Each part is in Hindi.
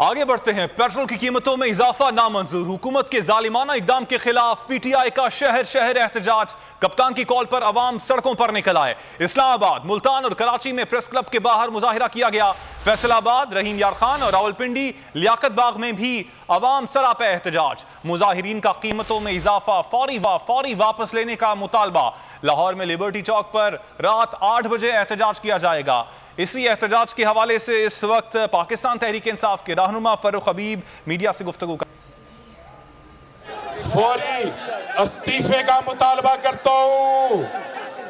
आगे बढ़ते हैं। पेट्रोल की कीमतों में इजाफा नामंजूर। हुकूमत के जालिमाना इकदाम के खिलाफ पीटीआई का शहर शहर एहतजाज। कप्तान की कॉल पर अवाम सड़कों पर निकल आए। इस्लामाबाद, मुल्तान और कराची में प्रेस क्लब के बाहर मुजाहिरा किया गया। फैसलाबाद, रहीम यार खान और रावलपिंडी, लियाकत बाग में भी अवाम सरापा एहतजाज। मुजाहिरीन का कीमतों में इजाफा फौरी वापस लेने का मुतालबा। लाहौर में लिबर्टी चौक पर रात 8 बजे एहतजाज किया जाएगा। इसी एहतजाज के हवाले से इस वक्त पाकिस्तान तहरीक इंसाफ के रहनुमा फारूक हबीब मीडिया से गुफ्तगू कर फौरी इस्तीफे का मुतालबा करता हूँ।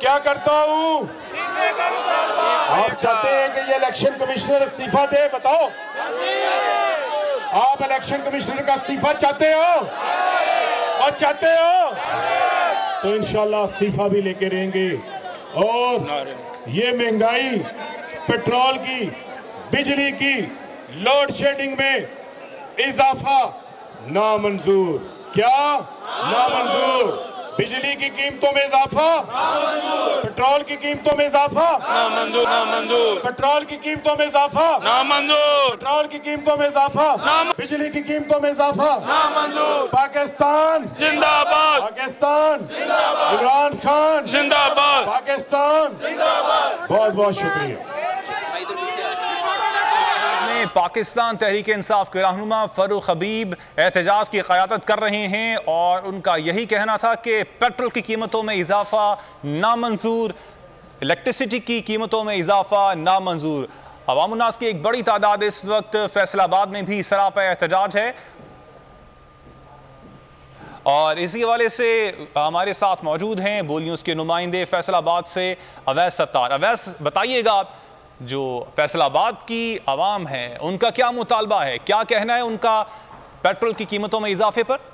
क्या करता हूँ? आप चाहते हैं कि ये इलेक्शन कमिश्नर इस्तीफा दे? बताओ, आप इलेक्शन कमिश्नर का इस्तीफा चाहते हो? और चाहते हो तो इंशाल्लाह इस्तीफा भी लेके रहेंगे। और ये महंगाई, पेट्रोल की, बिजली की, लोड शेडिंग में इजाफा नामंजूर। क्या नामंजूर? बिजली की कीमतों में इजाफा, पेट्रोल की कीमतों में इजाफा नामंजूर, पेट्रोल की कीमतों में इजाफा नामंजूर, पेट्रोल की कीमतों में इजाफा, बिजली की कीमतों में इजाफा नामंजूर। पाकिस्तान जिंदाबाद, पाकिस्तान जिंदाबाद, इमरान खान जिंदाबाद, पाकिस्तान जिंदाबाद। बहुत बहुत शुक्रिया। पाकिस्तान तहरीक इंसाफ के रहनुमा फारूक हबीब एहतजाज की क़यादत कर रहे हैं और उनका यही कहना था कि पेट्रोल की कीमतों में इजाफा नामंजूर, इलेक्ट्रिसिटी की कीमतों में इजाफा नामंजूर। अवाम उन्नास की एक बड़ी तादाद इस वक्त फैसलाबाद में भी सरापा एहतजाज है और इसी हवाले से हमारे साथ मौजूद हैं बोल न्यूज़ के नुमाइंदे फैसलाबाद से अवैस सत्तार। अवैस, बताइएगा जो फैसलाबाद की आवाम है उनका क्या मुतालबा है, क्या कहना है उनका पेट्रोल की कीमतों में इजाफे पर?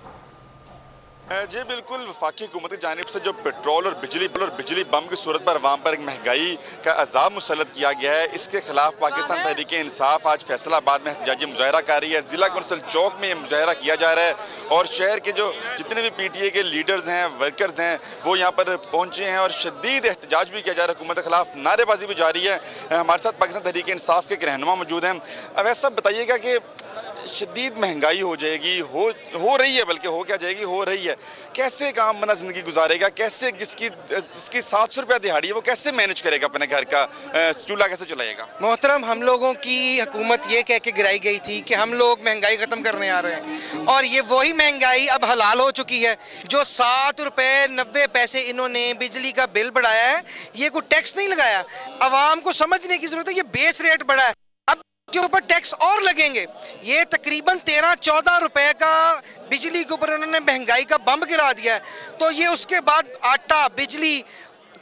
जी बिल्कुल, वफाकी हुकूमत की जानिब से जो पेट्रोल और बिजली बम की सूरत पर अवाम पर एक महंगाई का अजाब मुसल्लत किया गया है, इसके खिलाफ पाकिस्तान तहरीक इंसाफ आज फैसलाबाद में एहतजाजी मुजाहरा कर रही है। ज़िला कौंसिल चौक में मुजाहरा किया जा रहा है और शहर के जो जितने भी PTA के लीडर्स हैं, वर्कर्स हैं, वो यहाँ पर पहुँचे हैं और शदीद एहतजाज भी किया जा रहा है। हुकूमत के खिलाफ नारेबाजी भी जारी है। हमारे साथ पाकिस्तान तहरीक इंसाफ के एक रहनुमा मौजूद हैं। अब ऐसा बताइएगा कि शदीद महंगाई हो जाएगी, हो रही है, बल्कि हो क्या जाएगी, हो रही है। कैसे काम बंदा ज़िंदगी गुजारेगा? कैसे जिसकी 700 रुपया दिहाड़ी है वो कैसे मैनेज करेगा? अपने घर का चूल्हा कैसे चलाएगा? मोहतरम, हम लोगों की हुकूमत ये कह के गिराई गई थी कि हम लोग महंगाई ख़त्म करने आ रहे हैं और ये वही महंगाई अब हलाल हो चुकी है। जो 7 रुपये 90 पैसे इन्होंने बिजली का बिल बढ़ाया है, ये कोई टैक्स नहीं लगाया। आवाम को समझने की ज़रूरत है, ये बेस रेट बढ़ा है, के ऊपर टैक्स और लगेंगे। ये तकरीबन 13-14 रुपए का बिजली के ऊपर उन्होंने महंगाई का बम गिरा दिया है। तो ये उसके बाद आटा, बिजली,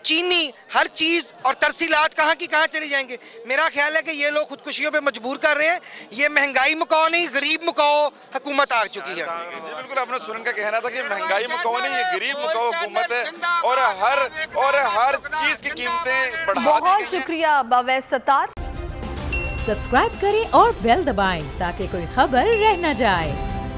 चीनी, हर चीज़ और तरसीलात कहाँ की कहाँ चली जाएंगे। मेरा ख्याल है कि ये लोग खुदकुशियों पे मजबूर कर रहे हैं। ये महंगाई मुकाओ नहीं, गरीब मुकाओ हुकूमत आ चुकी है। बिल्कुल, आपने सुन का कहना था कि महंगाई मुकाओ नहीं, ये गरीब मुकाओ हुकूमत है और हर चीज़ की कीमतें बढ़ा दी गई। बहुत शुक्रिया अवैस सत्तार। सब्सक्राइब करें और बेल दबाएं ताकि कोई खबर रह न जाए।